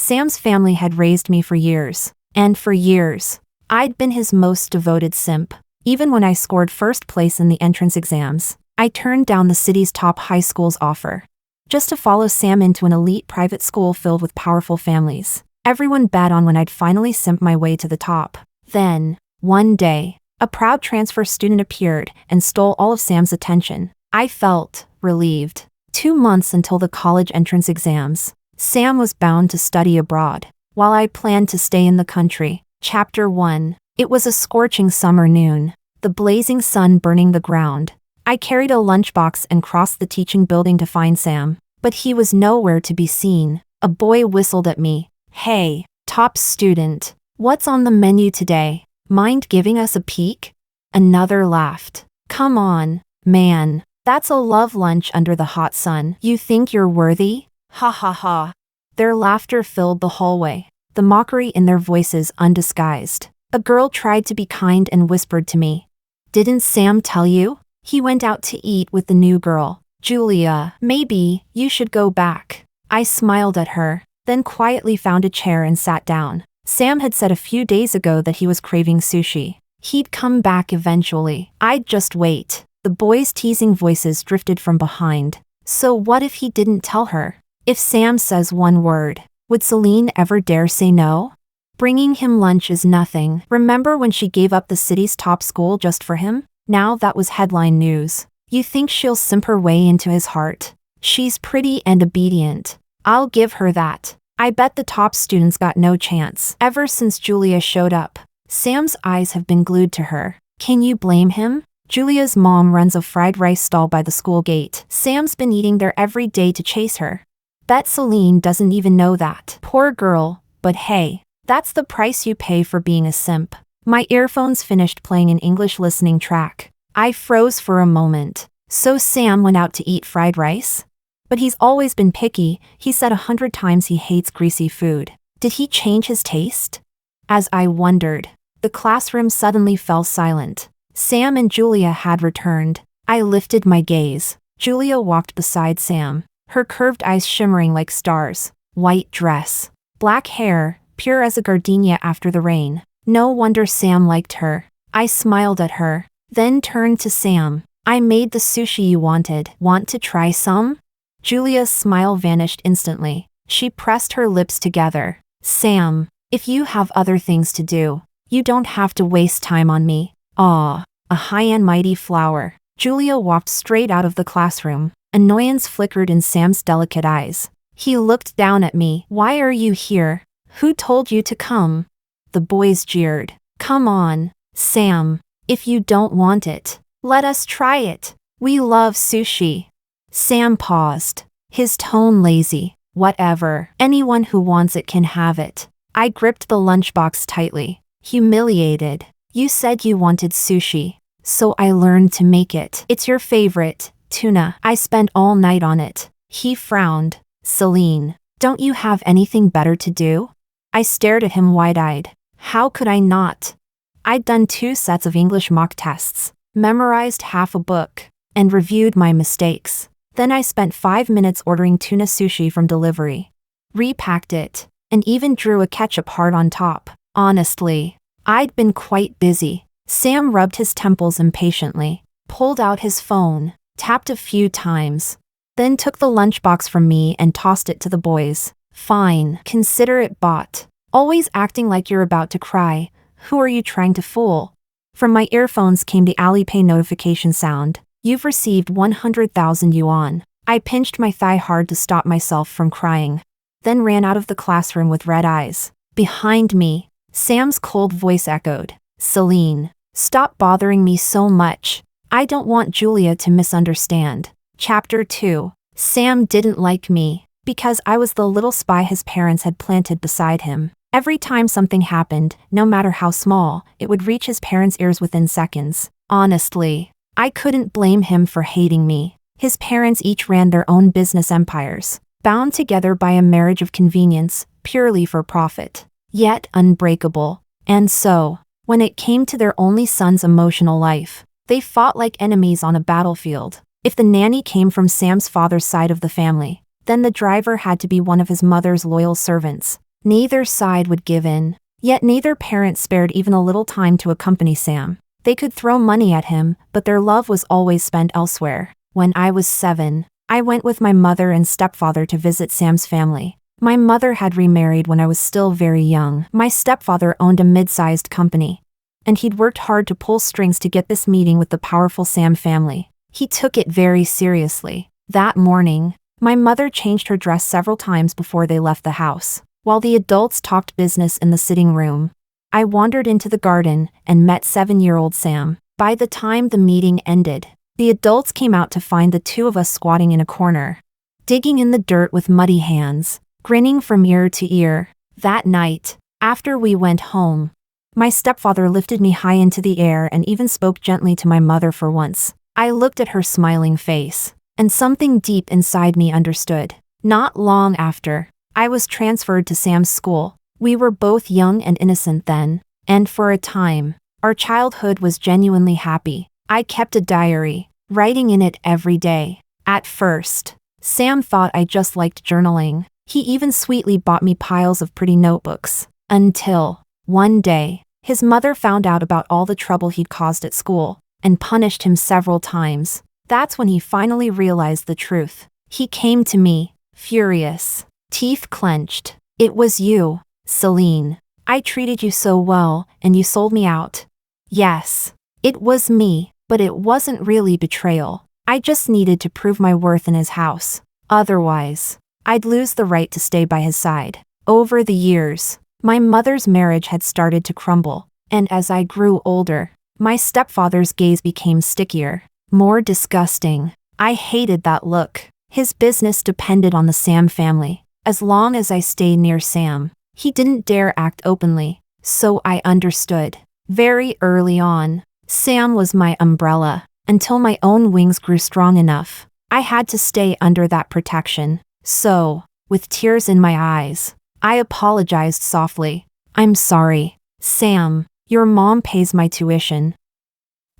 Sam's family had raised me for years. And for years, I'd been his most devoted simp. Even when I scored first place in the entrance exams, I turned down the city's top high school's offer, just to follow Sam into an elite private school filled with powerful families. Everyone bet on when I'd finally simp my way to the top. Then, one day, a proud transfer student appeared and stole all of Sam's attention. I felt relieved. 2 months until the college entrance exams. Sam was bound to study abroad, while I planned to stay in the country. Chapter 1. It was a scorching summer noon, the blazing sun burning the ground. I carried a lunchbox and crossed the teaching building to find Sam, but he was nowhere to be seen. A boy whistled at me. "Hey, top student, what's on the menu today? Mind giving us a peek?" Another laughed. "Come on, man, that's a love lunch under the hot sun. You think you're worthy? Ha ha ha." Their laughter filled the hallway, the mockery in their voices undisguised. A girl tried to be kind and whispered to me, "Didn't Sam tell you? He went out to eat with the new girl, Julia. Maybe you should go back." I smiled at her, then quietly found a chair and sat down. Sam had said a few days ago that he was craving sushi. He'd come back eventually. I'd just wait. The boys' teasing voices drifted from behind. So what if he didn't tell her? If Sam says one word, would Celine ever dare say no? Bringing him lunch is nothing. Remember when she gave up the city's top school just for him? Now that was headline news. You think she'll simp her way into his heart? She's pretty and obedient. I'll give her that. I bet the top students got no chance. Ever since Julia showed up, Sam's eyes have been glued to her. Can you blame him? Julia's mom runs a fried rice stall by the school gate. Sam's been eating there every day to chase her. Bet Celine doesn't even know that. Poor girl, but hey, that's the price you pay for being a simp. My earphones finished playing an English listening track. I froze for a moment. So Sam went out to eat fried rice? But he's always been picky. He said 100 times he hates greasy food. Did he change his taste? As I wondered, the classroom suddenly fell silent. Sam and Julia had returned. I lifted my gaze. Julia walked beside Sam, her curved eyes shimmering like stars. White dress, black hair, pure as a gardenia after the rain. No wonder Sam liked her. I smiled at her, then turned to Sam. "I made the sushi you wanted. Want to try some?" Julia's smile vanished instantly. She pressed her lips together. "Sam, if you have other things to do, you don't have to waste time on me." "Aw, a high and mighty flower." Julia walked straight out of the classroom. Annoyance flickered in Sam's delicate eyes. He looked down at me. "Why are you here? Who told you to come?" The boys jeered. "Come on, Sam. If you don't want it, let us try it. We love sushi." Sam paused, his tone lazy. "Whatever. Anyone who wants it can have it." I gripped the lunchbox tightly, humiliated. "You said you wanted sushi, so I learned to make it. It's your favorite, tuna. I spent all night on it." He frowned. "Celine, don't you have anything better to do?" I stared at him wide-eyed. How could I not? I'd done 2 sets of English mock tests, memorized half a book, and reviewed my mistakes. Then I spent 5 minutes ordering tuna sushi from delivery, repacked it, and even drew a ketchup heart on top. Honestly, I'd been quite busy. Sam rubbed his temples impatiently, pulled out his phone, tapped a few times, then took the lunchbox from me and tossed it to the boys. "Fine, consider it bought. Always acting like you're about to cry. Who are you trying to fool?" From my earphones came the Alipay notification sound. "You've received 100,000 yuan. I pinched my thigh hard to stop myself from crying, then ran out of the classroom with red eyes. Behind me, Sam's cold voice echoed. "Celine, stop bothering me so much. I don't want Julia to misunderstand." Chapter 2. Sam didn't like me, because I was the little spy his parents had planted beside him. Every time something happened, no matter how small, it would reach his parents' ears within seconds. Honestly, I couldn't blame him for hating me. His parents each ran their own business empires, bound together by a marriage of convenience, purely for profit, yet unbreakable. And so, when it came to their only son's emotional life, they fought like enemies on a battlefield. If the nanny came from Sam's father's side of the family, then the driver had to be one of his mother's loyal servants. Neither side would give in. Yet neither parent spared even a little time to accompany Sam. They could throw money at him, but their love was always spent elsewhere. When I was 7, I went with my mother and stepfather to visit Sam's family. My mother had remarried when I was still very young. My stepfather owned a mid-sized company, and he'd worked hard to pull strings to get this meeting with the powerful Sam family. He took it very seriously. That morning, my mother changed her dress several times before they left the house. While the adults talked business in the sitting room, I wandered into the garden and met 7-year-old Sam. By the time the meeting ended, the adults came out to find the two of us squatting in a corner, digging in the dirt with muddy hands, grinning from ear to ear. That night, after we went home, my stepfather lifted me high into the air and even spoke gently to my mother for once. I looked at her smiling face, and something deep inside me understood. Not long after, I was transferred to Sam's school. We were both young and innocent then, and for a time, our childhood was genuinely happy. I kept a diary, writing in it every day. At first, Sam thought I just liked journaling. He even sweetly bought me piles of pretty notebooks. Until, one day, his mother found out about all the trouble he'd caused at school, and punished him several times. That's when he finally realized the truth. He came to me, furious, teeth clenched. "It was you, Celine. I treated you so well, and you sold me out." Yes, it was me, but it wasn't really betrayal. I just needed to prove my worth in his house. Otherwise, I'd lose the right to stay by his side. Over the years, my mother's marriage had started to crumble, and as I grew older, my stepfather's gaze became stickier, more disgusting. I hated that look. His business depended on the Sam family. As long as I stayed near Sam, he didn't dare act openly, so I understood. Very early on, Sam was my umbrella. Until my own wings grew strong enough, I had to stay under that protection. So, with tears in my eyes, I apologized softly. "I'm sorry, Sam. Your mom pays my tuition."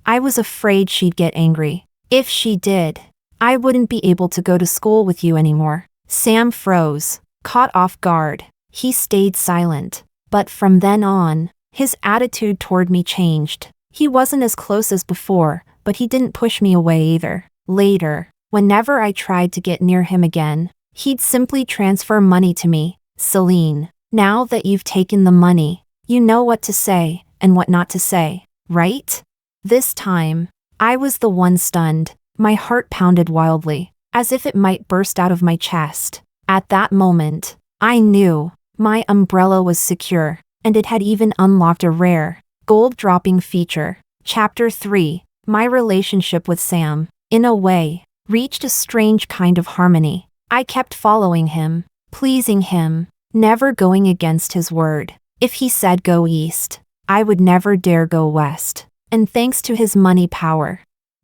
I was afraid she'd get angry. If she did, I wouldn't be able to go to school with you anymore. Sam froze, caught off guard. He stayed silent. But from then on, his attitude toward me changed. He wasn't as close as before, but he didn't push me away either. Later, whenever I tried to get near him again, he'd simply transfer money to me. "Celine, now that you've taken the money, you know what to say and what not to say, right?" This time, I was the one stunned. My heart pounded wildly, as if it might burst out of my chest. At that moment, I knew my umbrella was secure, and it had even unlocked a rare, gold-dropping feature. Chapter 3. My relationship with Sam, in a way, reached a strange kind of harmony. I kept following him, pleasing him, never going against his word. If he said go east, I would never dare go west. And thanks to his money power,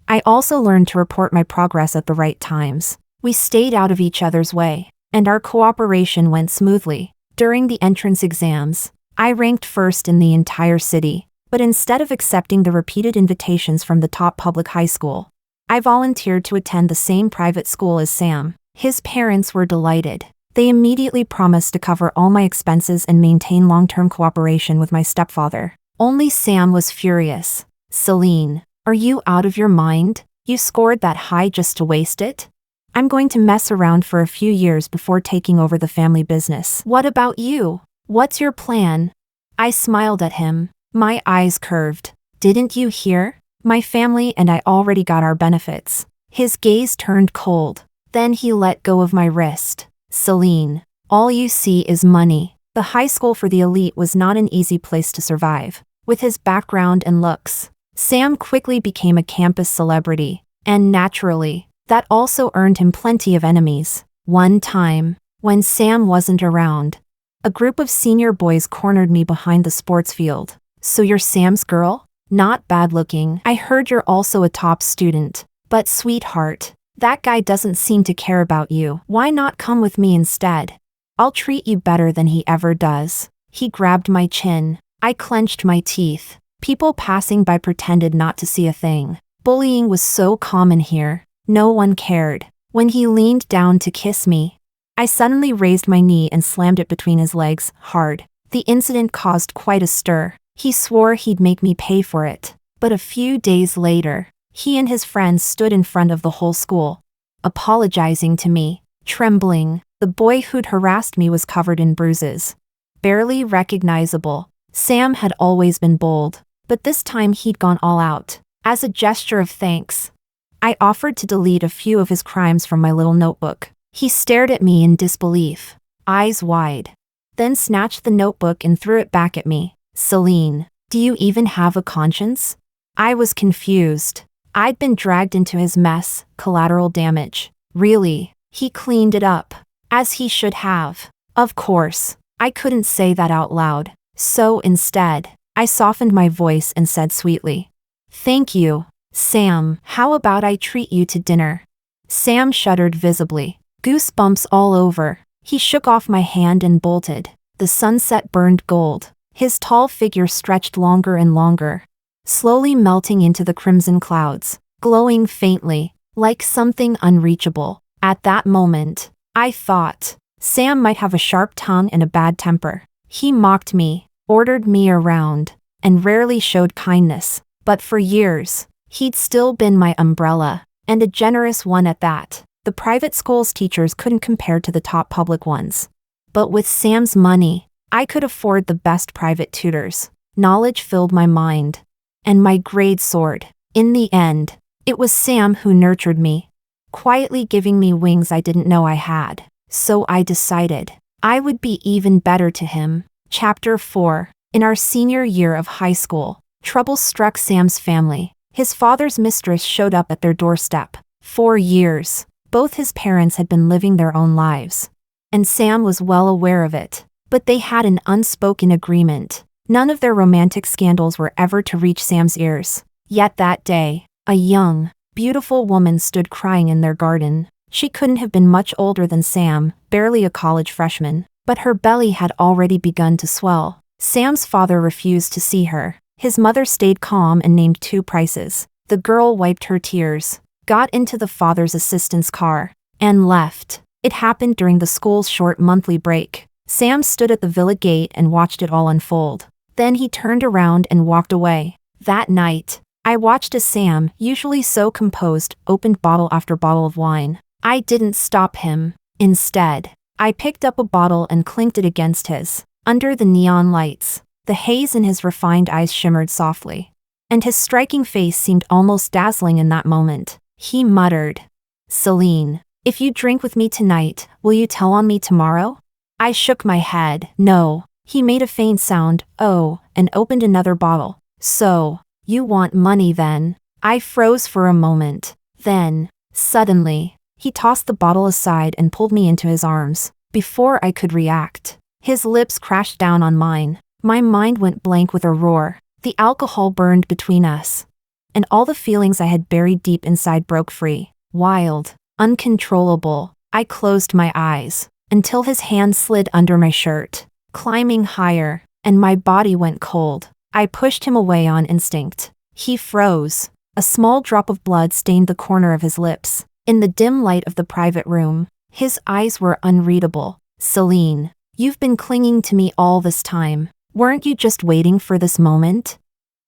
I also learned to report my progress at the right times. We stayed out of each other's way, and our cooperation went smoothly. During the entrance exams, I ranked first in the entire city, but instead of accepting the repeated invitations from the top public high school, I volunteered to attend the same private school as Sam. His parents were delighted. They immediately promised to cover all my expenses and maintain long-term cooperation with my stepfather. Only Sam was furious. "Celine, are you out of your mind? You scored that high just to waste it? I'm going to mess around for a few years before taking over the family business. What about you? What's your plan?" I smiled at him, my eyes curved. "Didn't you hear? My family and I already got our benefits." His gaze turned cold. Then he let go of my wrist. "Celine, all you see is money." The high school for the elite was not an easy place to survive. With his background and looks, Sam quickly became a campus celebrity, and naturally, that also earned him plenty of enemies. One time, when Sam wasn't around, a group of senior boys cornered me behind the sports field. "So you're Sam's girl? Not bad looking. I heard you're also a top student. But sweetheart, that guy doesn't seem to care about you. Why not come with me instead? I'll treat you better than he ever does." He grabbed my chin. I clenched my teeth. People passing by pretended not to see a thing. Bullying was so common here. No one cared. When he leaned down to kiss me, I suddenly raised my knee and slammed it between his legs, hard. The incident caused quite a stir. He swore he'd make me pay for it. But a few days later, he and his friends stood in front of the whole school, apologizing to me. Trembling, the boy who'd harassed me was covered in bruises. Barely recognizable. Sam had always been bold, but this time he'd gone all out. As a gesture of thanks, I offered to delete a few of his crimes from my little notebook. He stared at me in disbelief, eyes wide, then snatched the notebook and threw it back at me. Celine, do you even have a conscience? I was confused. I'd been dragged into his mess, collateral damage. Really, he cleaned it up, as he should have. Of course, I couldn't say that out loud. So instead, I softened my voice and said sweetly, "Thank you, Sam. How about I treat you to dinner?" Sam shuddered visibly, goosebumps all over. He shook off my hand and bolted. The sunset burned gold. His tall figure stretched longer and longer, slowly melting into the crimson clouds, glowing faintly, like something unreachable. At that moment, I thought, Sam might have a sharp tongue and a bad temper. He mocked me, ordered me around, and rarely showed kindness. But for years, he'd still been my umbrella, and a generous one at that. The private school's teachers couldn't compare to the top public ones. But with Sam's money, I could afford the best private tutors. Knowledge filled my mind, and my grades soared. In the end, it was Sam who nurtured me, quietly giving me wings I didn't know I had. So I decided I would be even better to him. Chapter 4. In our senior year of high school, trouble struck Sam's family. His father's mistress showed up at their doorstep. For years, both his parents had been living their own lives, and Sam was well aware of it. But they had an unspoken agreement. None of their romantic scandals were ever to reach Sam's ears. Yet that day, a young, beautiful woman stood crying in their garden. She couldn't have been much older than Sam, barely a college freshman, but her belly had already begun to swell. Sam's father refused to see her. His mother stayed calm and named 2 prices. The girl wiped her tears, got into the father's assistant's car, and left. It happened during the school's short monthly break. Sam stood at the villa gate and watched it all unfold. Then he turned around and walked away. That night, I watched as Sam, usually so composed, opened bottle after bottle of wine. I didn't stop him. Instead, I picked up a bottle and clinked it against his. Under the neon lights, the haze in his refined eyes shimmered softly, and his striking face seemed almost dazzling in that moment. He muttered, "Celine, if you drink with me tonight, will you tell on me tomorrow?" I shook my head. No. He made a faint sound, "Oh," and opened another bottle. "So, you want money then?" I froze for a moment. Then, suddenly, he tossed the bottle aside and pulled me into his arms. Before I could react, his lips crashed down on mine. My mind went blank with a roar. The alcohol burned between us, and all the feelings I had buried deep inside broke free. Wild, uncontrollable. I closed my eyes until his hand slid under my shirt, climbing higher, and my body went cold. I pushed him away on instinct. He froze. A small drop of blood stained the corner of his lips. In the dim light of the private room, his eyes were unreadable. "Celine, you've been clinging to me all this time. Weren't you just waiting for this moment?"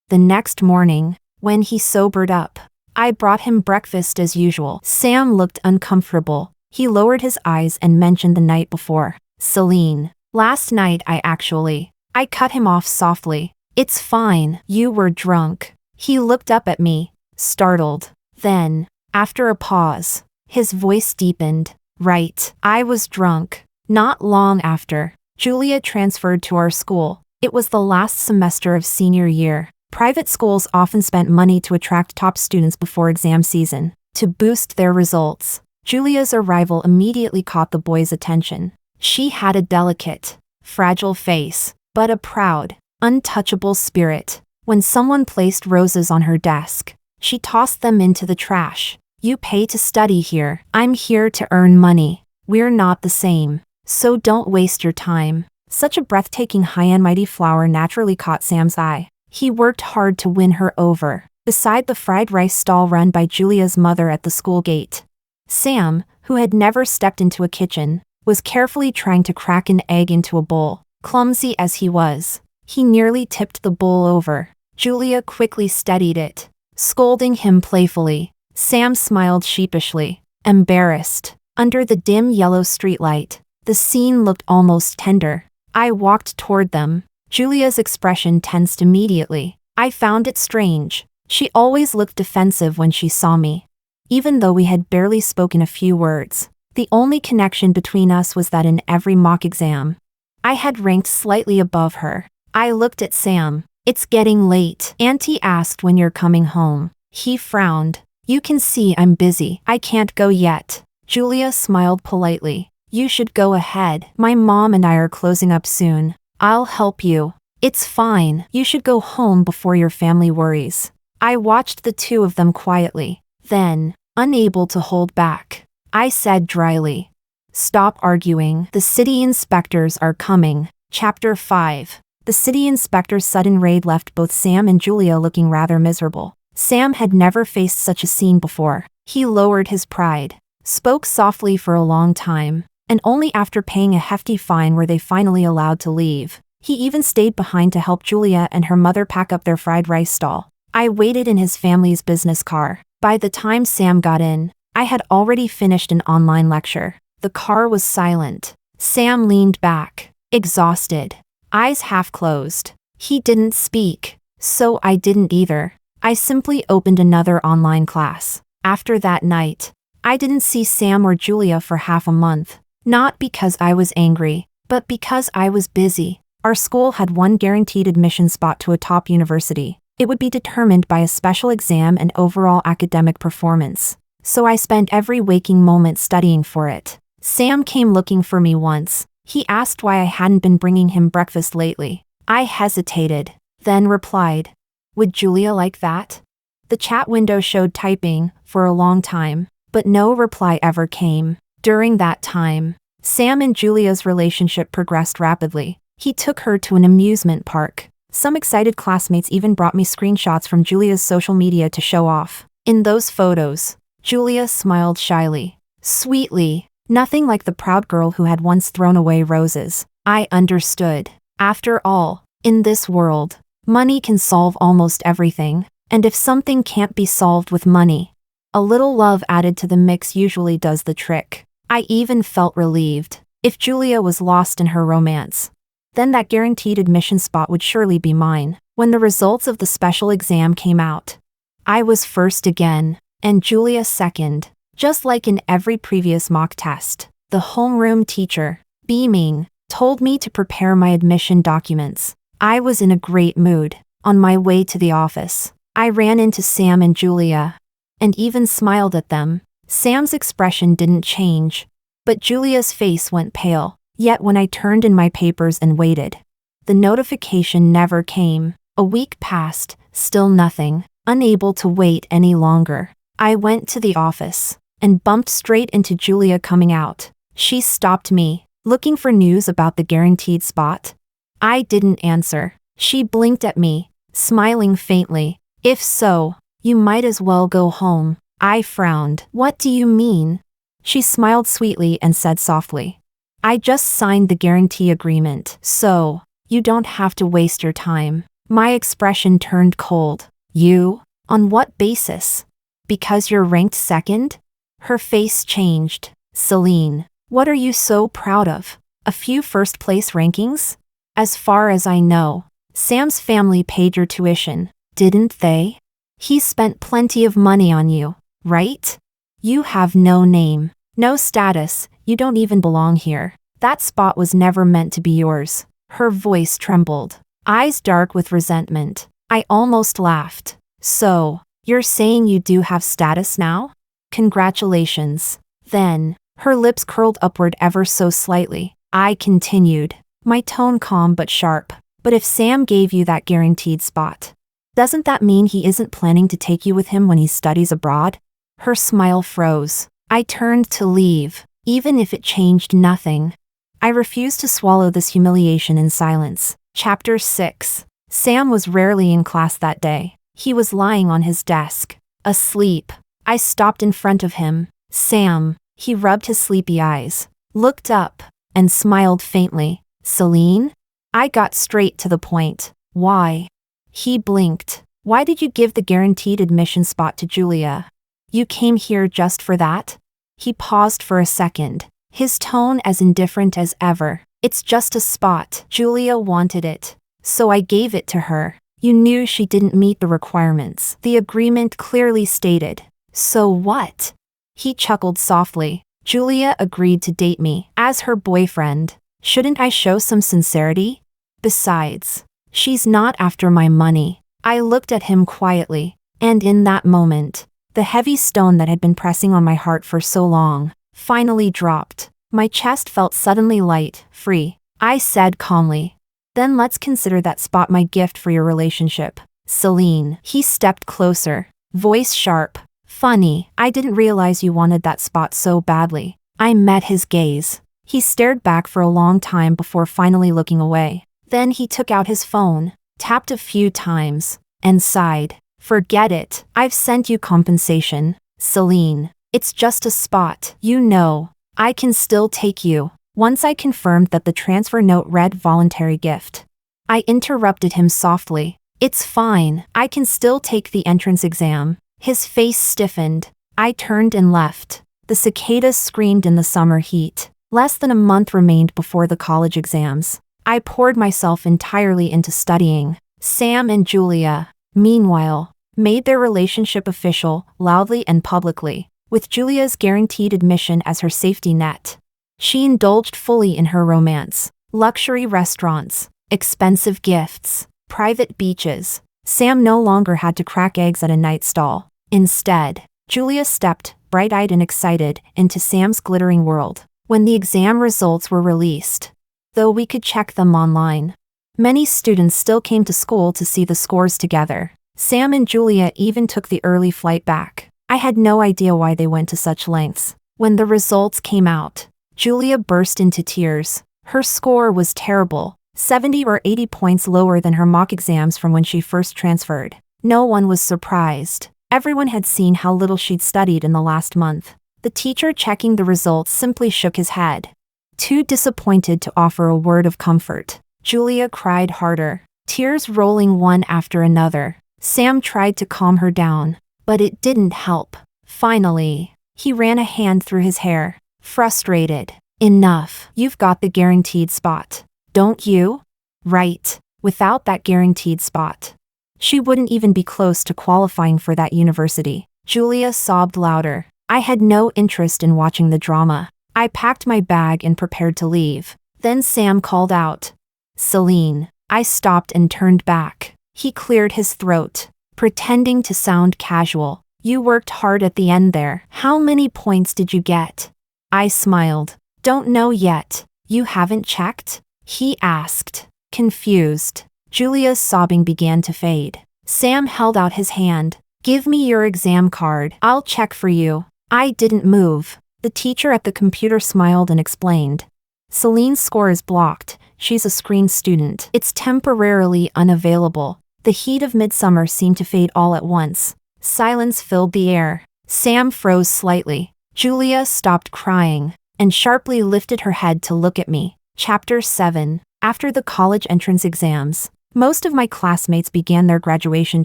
The next morning, when he sobered up, I brought him breakfast as usual. Sam looked uncomfortable. He lowered his eyes and mentioned the night before. "Celine, last night I cut him off softly. It's fine. You were drunk." He looked up at me, startled. Then, after a pause, his voice deepened. "Right. I was drunk. Not long after, Julia transferred to our school. It was the last semester of senior year. Private schools often spent money to attract top students before exam season. To boost their results, Julia's arrival immediately caught the boys' attention. She had a delicate, fragile face, but a proud, untouchable spirit. When someone placed roses on her desk, she tossed them into the trash. "You pay to study here. I'm here to earn money. We're not the same. So don't waste your time." Such a breathtaking high and mighty flower naturally caught Sam's eye. He worked hard to win her over. Beside the fried rice stall run by Julia's mother at the school gate, Sam, who had never stepped into a kitchen, was carefully trying to crack an egg into a bowl. Clumsy as he was, he nearly tipped the bowl over. Julia quickly steadied it, scolding him playfully. Sam smiled sheepishly, embarrassed. Under the dim yellow streetlight, the scene looked almost tender. I walked toward them. Julia's expression tensed immediately. I found it strange. She always looked defensive when she saw me. Even though we had barely spoken a few words, the only connection between us was that in every mock exam, I had ranked slightly above her. I looked at Sam. It's getting late. Auntie asked when you're coming home. He frowned. You can see I'm busy. I can't go yet. Julia smiled politely. You should go ahead. My mom and I are closing up soon. I'll help you. It's fine. You should go home before your family worries. I watched the two of them quietly. Then, unable to hold back, I said dryly, "Stop arguing. The city inspectors are coming." Chapter 5. The city inspector's sudden raid left both Sam and Julia looking rather miserable. Sam had never faced such a scene before. He lowered his pride, spoke softly for a long time, and only after paying a hefty fine were they finally allowed to leave. He even stayed behind to help Julia and her mother pack up their fried rice stall. I waited in his family's business car. By the time Sam got in, I had already finished an online lecture. The car was silent. Sam leaned back, exhausted, eyes half closed. He didn't speak, so I didn't either. I simply opened another online class. After that night, I didn't see Sam or Julia for half a month. Not because I was angry, but because I was busy. Our school had one guaranteed admission spot to a top university. It would be determined by a special exam and overall academic performance. So I spent every waking moment studying for it. Sam came looking for me once. He asked why I hadn't been bringing him breakfast lately. I hesitated, then replied, "Would Julia like that?" The chat window showed typing for a long time, but no reply ever came. During that time, Sam and Julia's relationship progressed rapidly. He took her to an amusement park. Some excited classmates even brought me screenshots from Julia's social media to show off. In those photos, Julia smiled shyly, sweetly, nothing like the proud girl who had once thrown away roses. I understood. After all, in this world, money can solve almost everything, and if something can't be solved with money, a little love added to the mix usually does the trick. I even felt relieved. If Julia was lost in her romance, then that guaranteed admission spot would surely be mine. When the results of the special exam came out, I was first again, and Julia second. Just like in every previous mock test, the homeroom teacher, beaming, told me to prepare my admission documents. I was in a great mood. On my way to the office, I ran into Sam and Julia, and even smiled at them. Sam's expression didn't change, but Julia's face went pale. Yet when I turned in my papers and waited, the notification never came. A week passed, still nothing. Unable to wait any longer, I went to the office and bumped straight into Julia coming out. She stopped me, looking for news about the guaranteed spot. I didn't answer. She blinked at me, smiling faintly. "If so, you might as well go home." I frowned. "What do you mean?" She smiled sweetly and said softly, "I just signed the guarantee agreement, so you don't have to waste your time." My expression turned cold. "You? On what basis? Because you're ranked second?" Her face changed. "Celine, what are you so proud of? A few first-place rankings?" "As far as I know, Sam's family paid your tuition, didn't they? He spent plenty of money on you, right? You have no name, no status, you don't even belong here. That spot was never meant to be yours." Her voice trembled, eyes dark with resentment. I almost laughed. "So, you're saying you do have status now? Congratulations." Then, her lips curled upward ever so slightly. I continued, my tone calm but sharp. "But if Sam gave you that guaranteed spot, doesn't that mean he isn't planning to take you with him when he studies abroad?" Her smile froze. I turned to leave, even if it changed nothing. I refused to swallow this humiliation in silence. Chapter 6. Sam was rarely in class that day. He was lying on his desk, asleep. I stopped in front of him. "Sam." He rubbed his sleepy eyes. looked up, and smiled faintly. Celine? I got straight to the point. Why? He blinked. Why did you give the guaranteed admission spot to Julia? You came here just for that? He paused for a second, his tone as indifferent as ever. It's just a spot. Julia wanted it, so I gave it to her. You knew she didn't meet the requirements. The agreement clearly stated. So what? He chuckled softly. Julia agreed to date me as her boyfriend. Shouldn't I show some sincerity? Besides, she's not after my money. I looked at him quietly, and in that moment, the heavy stone that had been pressing on my heart for so long finally dropped. My chest felt suddenly light, free. I said calmly, then let's consider that spot my gift for your relationship. Celine. He stepped closer, voice sharp. Funny, I didn't realize you wanted that spot so badly. I met his gaze. He stared back for a long time before finally looking away. Then he took out his phone, tapped a few times, and sighed. Forget it, I've sent you compensation. Celine, it's just a spot. You know, I can still take you. Once I confirmed that the transfer note read voluntary gift. I interrupted him softly. It's fine, I can still take the entrance exam. His face stiffened. I turned and left. The cicadas screamed in the summer heat. Less than a month remained before the college exams. I poured myself entirely into studying. Sam and Julia, meanwhile, made their relationship official, loudly and publicly, with Julia's guaranteed admission as her safety net. She indulged fully in her romance. Luxury restaurants, expensive gifts, private beaches. Sam no longer had to crack eggs at a night stall. Instead, Julia stepped, bright-eyed and excited, into Sam's glittering world. When the exam results were released, though we could check them online, many students still came to school to see the scores together. Sam and Julia even took the early flight back. I had no idea why they went to such lengths. When the results came out, Julia burst into tears. Her score was terrible, 70 or 80 points lower than her mock exams from when she first transferred. No one was surprised. Everyone had seen how little she'd studied in the last month. The teacher checking the results simply shook his head, too disappointed to offer a word of comfort. Julia cried harder, tears rolling one after another. Sam tried to calm her down, but it didn't help. Finally, he ran a hand through his hair, frustrated. Enough, you've got the guaranteed spot, don't you? Right, without that guaranteed spot, she wouldn't even be close to qualifying for that university. Julia sobbed louder. I had no interest in watching the drama. I packed my bag and prepared to leave. Then Sam called out, Celine. I stopped and turned back. He cleared his throat, pretending to sound casual. You worked hard at the end there. How many points did you get? I smiled. Don't know yet. You haven't checked? He asked, confused. Julia's sobbing began to fade. Sam held out his hand. Give me your exam card. I'll check for you. I didn't move. The teacher at the computer smiled and explained. Celine's score is blocked. She's a screen student. It's temporarily unavailable. The heat of midsummer seemed to fade all at once. Silence filled the air. Sam froze slightly. Julia stopped crying and sharply lifted her head to look at me. Chapter 7. After the college entrance exams, most of my classmates began their graduation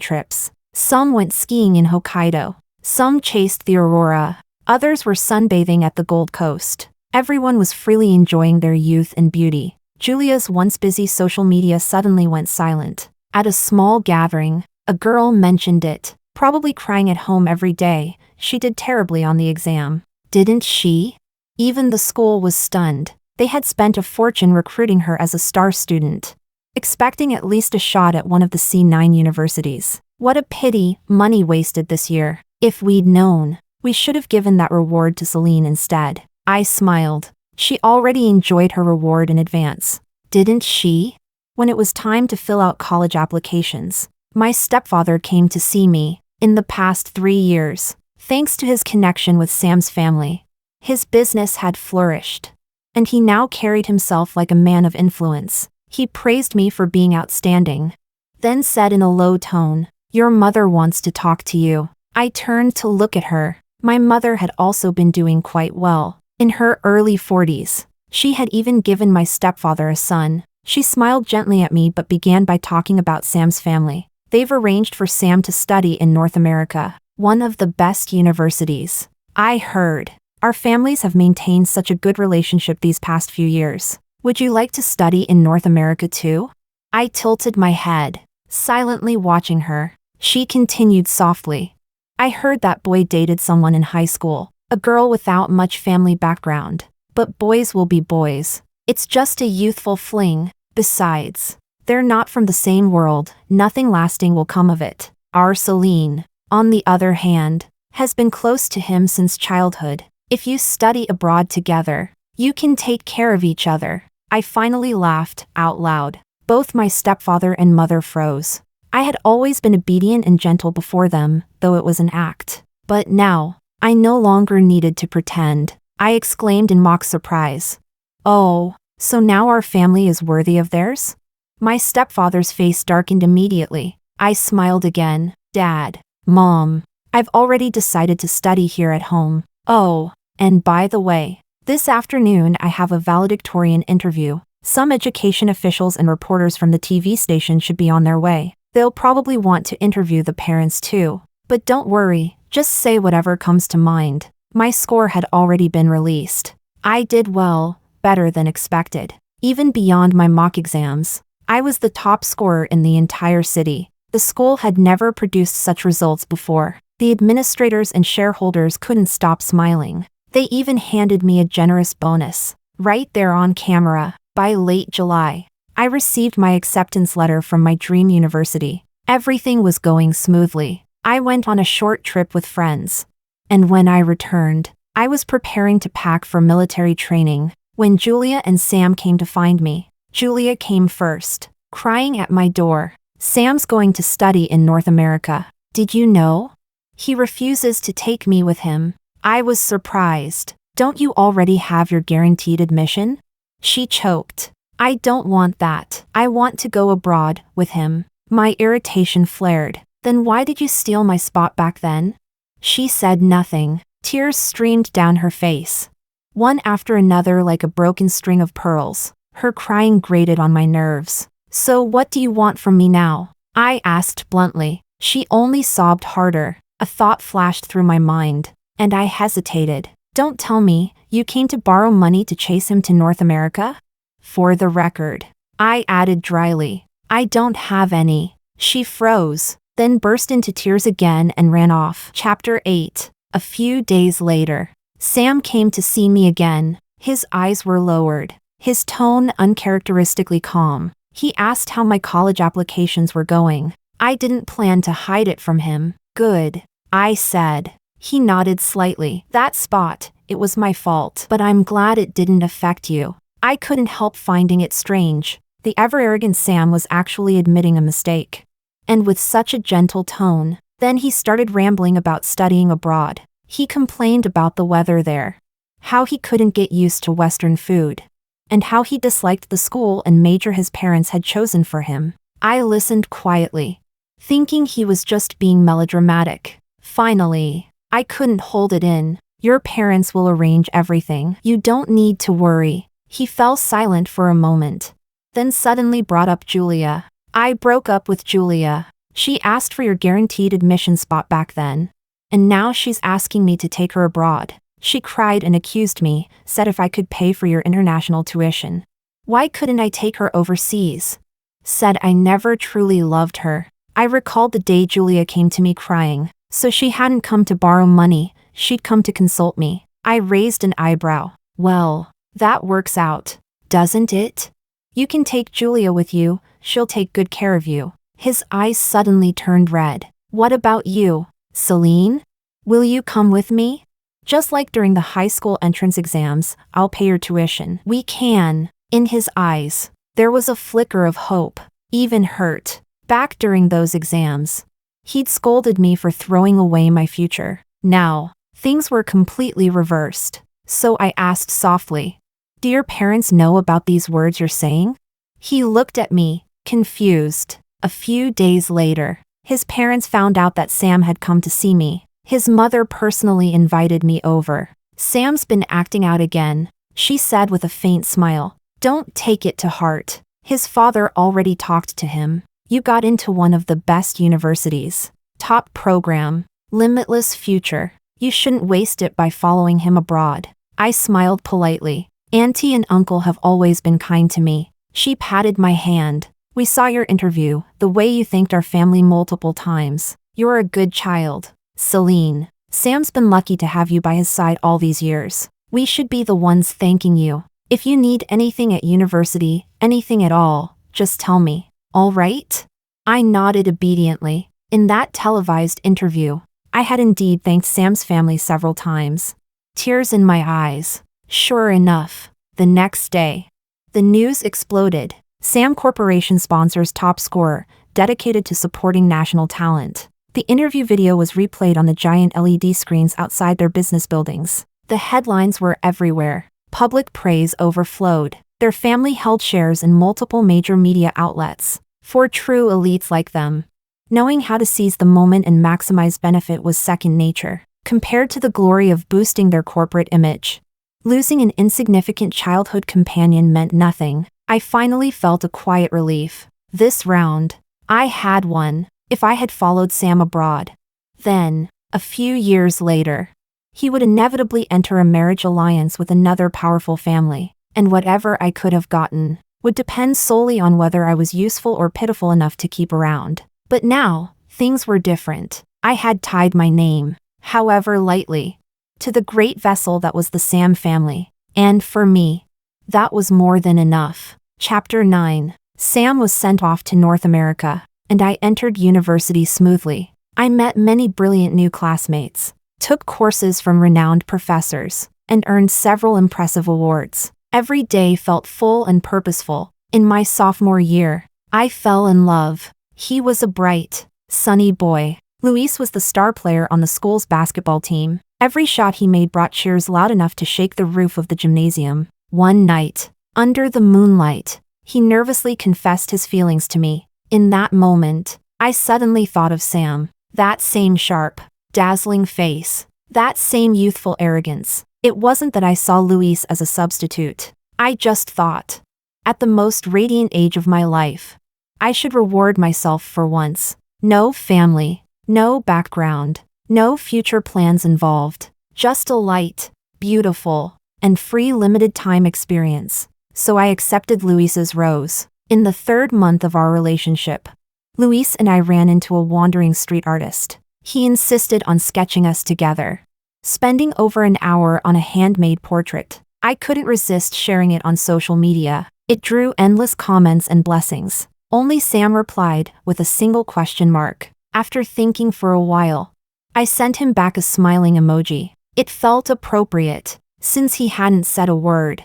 trips. Some went skiing in Hokkaido. Some chased the aurora. Others were sunbathing at the Gold Coast. Everyone was freely enjoying their youth and beauty. Julia's once busy social media suddenly went silent. At a small gathering, a girl mentioned it. Probably crying at home every day, she did terribly on the exam. Didn't she? Even the school was stunned. They had spent a fortune recruiting her as a star student, expecting at least a shot at one of the C9 universities. What a pity, money wasted this year. If we'd known, we should have given that reward to Celine instead. I smiled. She already enjoyed her reward in advance. Didn't she? When it was time to fill out college applications, my stepfather came to see me. In the past 3 years, thanks to his connection with Sam's family, his business had flourished, and he now carried himself like a man of influence. He praised me for being outstanding, then said in a low tone, "Your mother wants to talk to you." I turned to look at her. My mother had also been doing quite well. In her early 40s. She had even given my stepfather a son. She smiled gently at me but began by talking about Sam's family. They've arranged for Sam to study in North America, one of the best universities. I heard. Our families have maintained such a good relationship these past few years. Would you like to study in North America too? I tilted my head, silently watching her. She continued softly. I heard that boy dated someone in high school, a girl without much family background. But boys will be boys. It's just a youthful fling. Besides, they're not from the same world. Nothing lasting will come of it. Our Celine, on the other hand, has been close to him since childhood. If you study abroad together, you can take care of each other. I finally laughed out loud. Both my stepfather and mother froze. I had always been obedient and gentle before them, though it was an act. But now, I no longer needed to pretend. I exclaimed in mock surprise. Oh, so now our family is worthy of theirs? My stepfather's face darkened immediately. I smiled again. Dad, Mom, I've already decided to study here at home. Oh, and by the way, this afternoon I have a valedictorian interview. Some education officials and reporters from the TV station should be on their way. They'll probably want to interview the parents too. But don't worry, just say whatever comes to mind. My score had already been released. I did well, better than expected. Even beyond my mock exams, I was the top scorer in the entire city. The school had never produced such results before. The administrators and shareholders couldn't stop smiling. They even handed me a generous bonus. Right there on camera. By late July, I received my acceptance letter from my dream university. Everything was going smoothly. I went on a short trip with friends. And when I returned, I was preparing to pack for military training, when Julia and Sam came to find me. Julia came first, crying at my door. Sam's going to study in North America. Did you know? He refuses to take me with him. I was surprised. Don't you already have your guaranteed admission? She choked. I don't want that. I want to go abroad with him. My irritation flared. Then why did you steal my spot back then? She said nothing. Tears streamed down her face. One after another like a broken string of pearls. Her crying grated on my nerves. So what do you want from me now? I asked bluntly. She only sobbed harder. A thought flashed through my mind, and I hesitated. Don't tell me, you came to borrow money to chase him to North America? For the record, I added dryly. I don't have any. She froze, then burst into tears again and ran off. Chapter 8. A few days later, Sam came to see me again. His eyes were lowered, his tone uncharacteristically calm. He asked how my college applications were going. I didn't plan to hide it from him. Good, I said. He nodded slightly. That spot, it was my fault, but I'm glad it didn't affect you. I couldn't help finding it strange. The ever-arrogant Sam was actually admitting a mistake. And with such a gentle tone. Then he started rambling about studying abroad. He complained about the weather there, how he couldn't get used to Western food, and how he disliked the school and major his parents had chosen for him. I listened quietly, thinking he was just being melodramatic. Finally, I couldn't hold it in. Your parents will arrange everything. You don't need to worry. He fell silent for a moment, then suddenly brought up Julia. I broke up with Julia. She asked for your guaranteed admission spot back then, and now she's asking me to take her abroad. She cried and accused me, said if I could pay for your international tuition. Why couldn't I take her overseas? Said I never truly loved her. I recalled the day Julia came to me crying. So she hadn't come to borrow money, she'd come to consult me. I raised an eyebrow. Well, that works out, doesn't it? You can take Julia with you, she'll take good care of you. His eyes suddenly turned red. What about you, Celine? Will you come with me? Just like during the high school entrance exams, I'll pay your tuition. We can. In his eyes, there was a flicker of hope, even hurt. Back during those exams, he'd scolded me for throwing away my future. Now, things were completely reversed. So I asked softly, do your parents know about these words you're saying? He looked at me, confused. A few days later, his parents found out that Sam had come to see me. His mother personally invited me over. Sam's been acting out again, she said with a faint smile. Don't take it to heart. His father already talked to him. You got into one of the best universities. Top program. Limitless future. You shouldn't waste it by following him abroad. I smiled politely. Auntie and uncle have always been kind to me. She patted my hand. We saw your interview, the way you thanked our family multiple times. You're a good child. Celine. Sam's been lucky to have you by his side all these years. We should be the ones thanking you. If you need anything at university, anything at all, just tell me. All right? I nodded obediently. In that televised interview, I had indeed thanked Sam's family several times. Tears in my eyes. Sure enough, the next day, the news exploded. Sam Corporation sponsors top scorer, dedicated to supporting national talent. The interview video was replayed on the giant LED screens outside their business buildings. The headlines were everywhere. Public praise overflowed. Their family held shares in multiple major media outlets. For true elites like them, knowing how to seize the moment and maximize benefit was second nature, compared to the glory of boosting their corporate image. Losing an insignificant childhood companion meant nothing. I finally felt a quiet relief. This round, I had won. If I had followed Sam abroad, then, a few years later, he would inevitably enter a marriage alliance with another powerful family, and whatever I could have gotten would depend solely on whether I was useful or pitiful enough to keep around. But now, things were different. I had tied my name, however lightly, to the great vessel that was the Sam family, and for me, that was more than enough. Chapter 9. Sam was sent off to North America, and I entered university smoothly. I met many brilliant new classmates, took courses from renowned professors, and earned several impressive awards. Every day felt full and purposeful. In my sophomore year, I fell in love. He was a bright, sunny boy. Luis was the star player on the school's basketball team. Every shot he made brought cheers loud enough to shake the roof of the gymnasium. One night, under the moonlight, he nervously confessed his feelings to me. In that moment, I suddenly thought of Sam. That same sharp, dazzling face. That same youthful arrogance. It wasn't that I saw Luis as a substitute. I just thought, at the most radiant age of my life, I should reward myself for once. No family, no background, no future plans involved. Just a light, beautiful, and free limited time experience. So I accepted Luis's rose. In the third month of our relationship, Luis and I ran into a wandering street artist. He insisted on sketching us together, spending over an hour on a handmade portrait. I couldn't resist sharing it on social media. It drew endless comments and blessings. Only Sam replied with a single question mark. After thinking for a while, I sent him back a smiling emoji. It felt appropriate, since he hadn't said a word.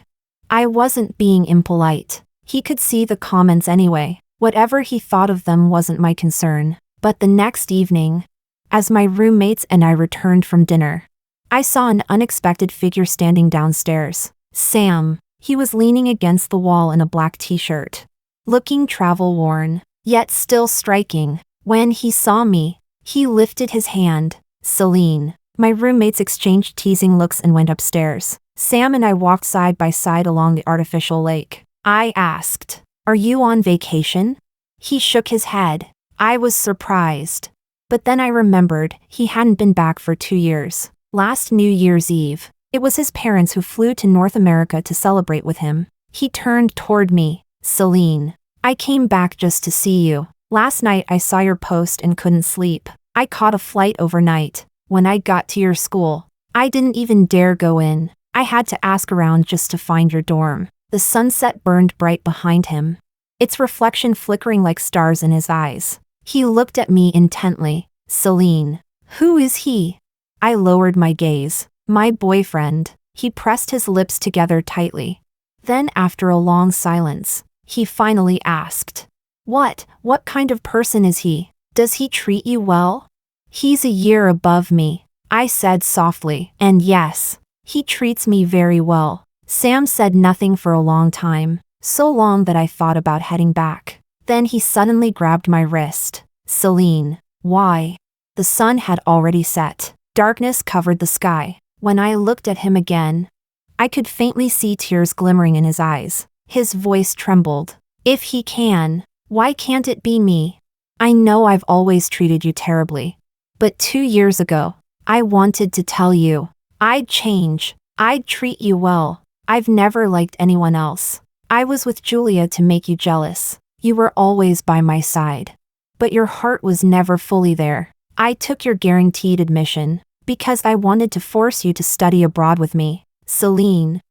I wasn't being impolite. He could see the comments anyway. Whatever he thought of them wasn't my concern. But the next evening, as my roommates and I returned from dinner, I saw an unexpected figure standing downstairs. Sam. He was leaning against the wall in a black t-shirt, looking travel-worn, yet still striking. When he saw me, he lifted his hand. Celine. My roommates exchanged teasing looks and went upstairs. Sam and I walked side by side along the artificial lake. I asked, "Are you on vacation?" He shook his head. I was surprised. But then I remembered he hadn't been back for 2 years. Last New Year's Eve, it was his parents who flew to North America to celebrate with him. He turned toward me. Celine. I came back just to see you. Last night I saw your post and couldn't sleep. I caught a flight overnight. When I got to your school, I didn't even dare go in. I had to ask around just to find your dorm. The sunset burned bright behind him, its reflection flickering like stars in his eyes. He looked at me intently. Celine. Who is he? I lowered my gaze. My boyfriend. He pressed his lips together tightly. Then after a long silence, he finally asked, What kind of person is he? Does he treat you well? He's a year above me, I said softly. And yes, he treats me very well. Sam said nothing for a long time, so long that I thought about heading back. Then he suddenly grabbed my wrist. Celine. Why? The sun had already set. Darkness covered the sky. When I looked at him again, I could faintly see tears glimmering in his eyes. His voice trembled. If he can, why can't it be me? I know I've always treated you terribly. But 2 years ago, I wanted to tell you. I'd change. I'd treat you well. I've never liked anyone else. I was with Julia to make you jealous. You were always by my side. But your heart was never fully there. I took your guaranteed admission, because I wanted to force you to study abroad with me. Celine.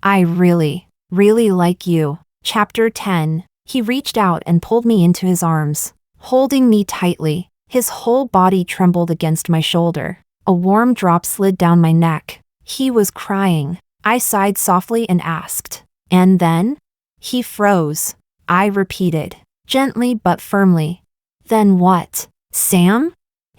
I really like you. Chapter 10. He reached out and pulled me into his arms, holding me tightly. His whole body trembled against my shoulder. A warm drop slid down my neck. He was crying. I sighed softly and asked, "And then?" He froze. I repeated, gently but firmly, "Then what? Sam?"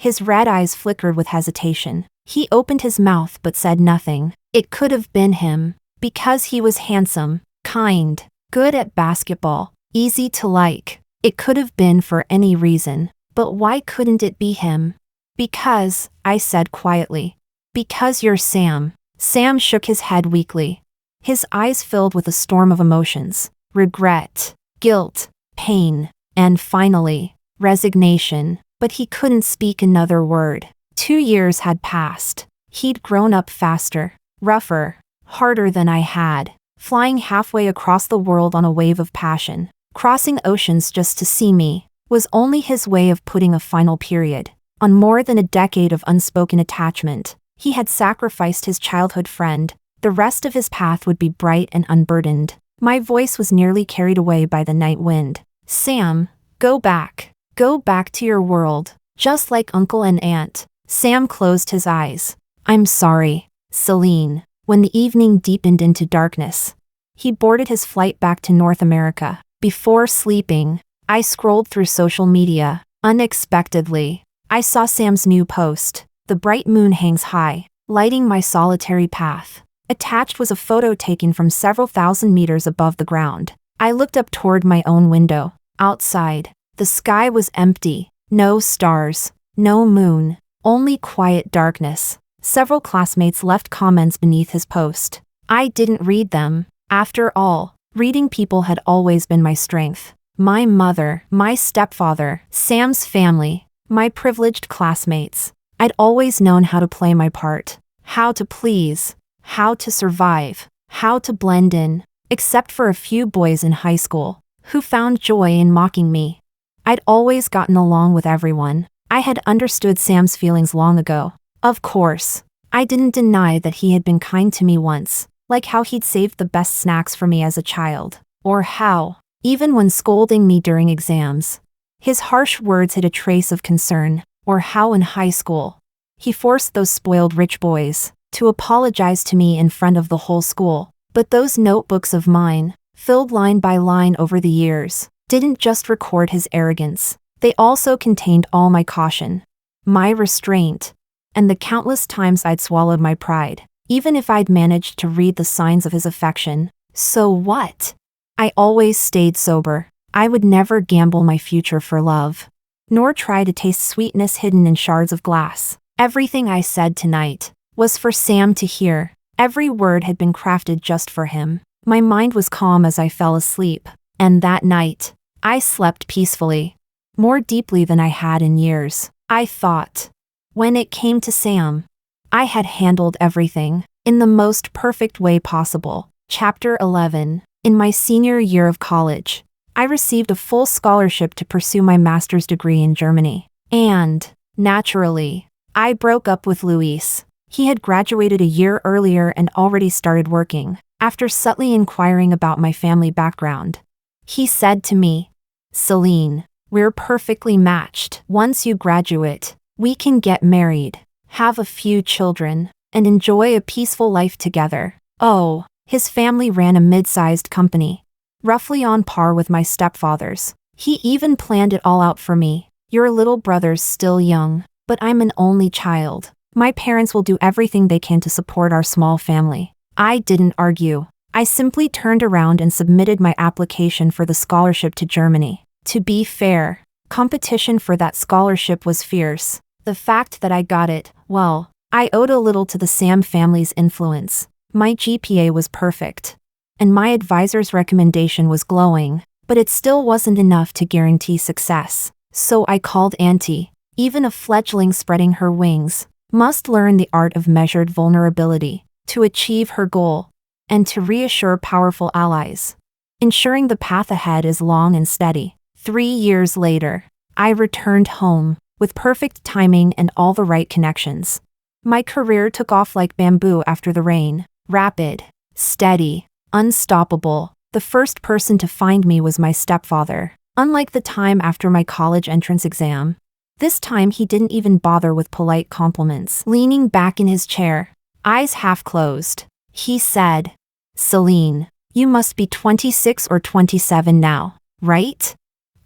His red eyes flickered with hesitation. He opened his mouth but said nothing. It could have been him, because he was handsome, kind, good at basketball, easy to like. It could have been for any reason, but why couldn't it be him? Because, I said quietly. Because you're Sam. Sam shook his head weakly. His eyes filled with a storm of emotions. Regret, guilt, pain, and finally, resignation. But he couldn't speak another word. 2 years had passed. He'd grown up faster, rougher, harder than I had, flying halfway across the world on a wave of passion. Crossing oceans just to see me was only his way of putting a final period on more than a decade of unspoken attachment. He had sacrificed his childhood friend. The rest of his path would be bright and unburdened. My voice was nearly carried away by the night wind. Sam, go back. Go back to your world, just like Uncle and Aunt. Sam closed his eyes. I'm sorry, Celine. When the evening deepened into darkness, he boarded his flight back to North America. Before sleeping, I scrolled through social media. Unexpectedly, I saw Sam's new post. The bright moon hangs high, lighting my solitary path. Attached was a photo taken from several thousand meters above the ground. I looked up toward my own window. Outside, the sky was empty. No stars, no moon, only quiet darkness. Several classmates left comments beneath his post. I didn't read them. After all, reading people had always been my strength. My mother, my stepfather, Sam's family, my privileged classmates. I'd always known how to play my part, how to please, how to survive, how to blend in, except for a few boys in high school, who found joy in mocking me. I'd always gotten along with everyone. I had understood Sam's feelings long ago. Of course, I didn't deny that he had been kind to me once, like how he'd saved the best snacks for me as a child, or how, even when scolding me during exams, his harsh words hid a trace of concern, or how in high school, he forced those spoiled rich boys to apologize to me in front of the whole school. But those notebooks of mine, filled line by line over the years, didn't just record his arrogance. They also contained all my caution, my restraint, and the countless times I'd swallowed my pride, even if I'd managed to read the signs of his affection. So what? I always stayed sober. I would never gamble my future for love, nor try to taste sweetness hidden in shards of glass. Everything I said tonight was for Sam to hear. Every word had been crafted just for him. My mind was calm as I fell asleep, and that night, I slept peacefully, more deeply than I had in years. I thought, when it came to Sam, I had handled everything in the most perfect way possible. Chapter 11. In my senior year of college, I received a full scholarship to pursue my master's degree in Germany. And, naturally, I broke up with Luis. He had graduated a year earlier and already started working. After subtly inquiring about my family background, he said to me, Celine, we're perfectly matched. Once you graduate, we can get married, have a few children, and enjoy a peaceful life together. Oh, his family ran a mid-sized company, roughly on par with my stepfather's. He even planned it all out for me. Your little brother's still young, but I'm an only child. My parents will do everything they can to support our small family. I didn't argue. I simply turned around and submitted my application for the scholarship to Germany. To be fair, competition for that scholarship was fierce. The fact that I got it, well, I owed a little to the Sam family's influence. My GPA was perfect, and my advisor's recommendation was glowing, but it still wasn't enough to guarantee success. So I called Auntie. Even a fledgling spreading her wings must learn the art of measured vulnerability to achieve her goal and to reassure powerful allies, ensuring the path ahead is long and steady. 3 years later, I returned home with perfect timing and all the right connections. My career took off like bamboo after the rain, rapid, steady, unstoppable. The first person to find me was my stepfather. Unlike the time after my college entrance exam, this time he didn't even bother with polite compliments. Leaning back in his chair, eyes half closed, he said, "Celine, you must be 26 or 27 now, right?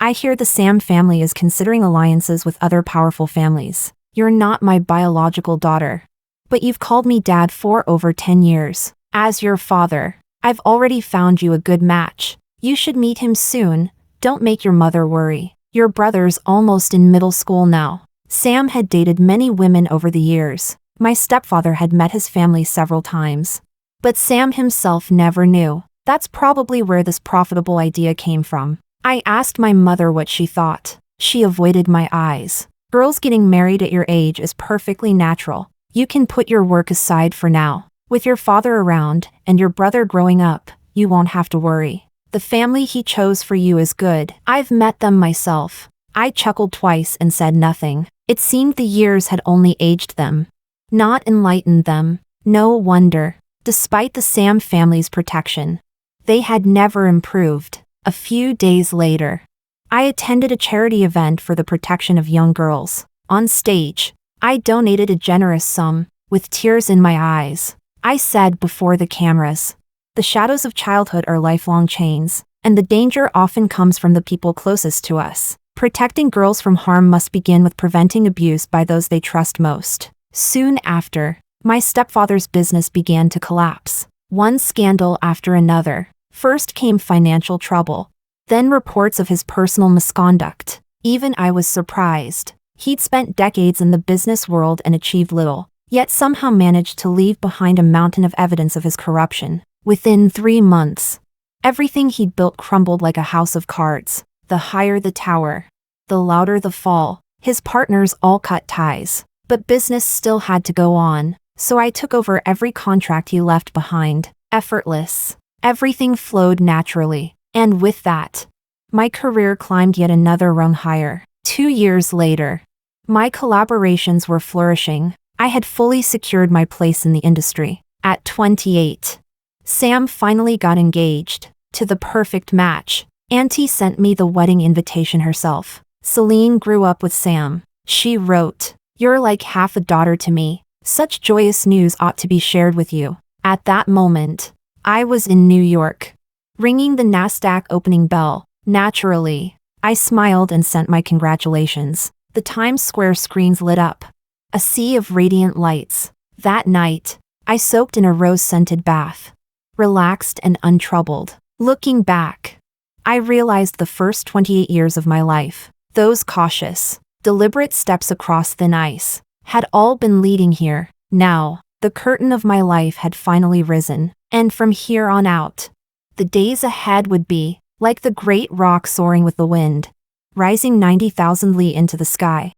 I hear the Sam family is considering alliances with other powerful families. You're not my biological daughter, but you've called me dad for over 10 years. As your father, I've already found you a good match. You should meet him soon. Don't make your mother worry. Your brother's almost in middle school now." Sam had dated many women over the years. My stepfather had met his family several times, but Sam himself never knew. That's probably where this profitable idea came from. I asked my mother what she thought. She avoided my eyes. "Girls getting married at your age is perfectly natural. You can put your work aside for now. With your father around and your brother growing up, you won't have to worry. The family he chose for you is good. I've met them myself." I chuckled twice and said nothing. It seemed the years had only aged them, not enlightened them. No wonder. Despite the Sam family's protection, they had never improved. A few days later, I attended a charity event for the protection of young girls. On stage, I donated a generous sum, with tears in my eyes. I said before the cameras, "The shadows of childhood are lifelong chains, and the danger often comes from the people closest to us. Protecting girls from harm must begin with preventing abuse by those they trust most." Soon after, my stepfather's business began to collapse. One scandal after another. First came financial trouble, then reports of his personal misconduct. Even I was surprised. He'd spent decades in the business world and achieved little, yet somehow managed to leave behind a mountain of evidence of his corruption. Within 3 months, everything he'd built crumbled like a house of cards. The higher the tower, the louder the fall. His partners all cut ties, but business still had to go on, so I took over every contract he left behind. Effortless. Everything flowed naturally, and with that, my career climbed yet another rung higher. 2 years later, my collaborations were flourishing. I had fully secured my place in the industry. At 28, Sam finally got engaged to the perfect match. Auntie sent me the wedding invitation herself. "Celine grew up with Sam," she wrote. "You're like half a daughter to me. Such joyous news ought to be shared with you." At that moment, I was in New York, ringing the NASDAQ opening bell. Naturally, I smiled and sent my congratulations. The Times Square screens lit up, a sea of radiant lights. That night, I soaked in a rose-scented bath, relaxed and untroubled. Looking back, I realized the first 28 years of my life, those cautious, deliberate steps across thin ice, had all been leading here. Now, the curtain of my life had finally risen, and from here on out, the days ahead would be like the great rock soaring with the wind, rising 90,000 li into the sky.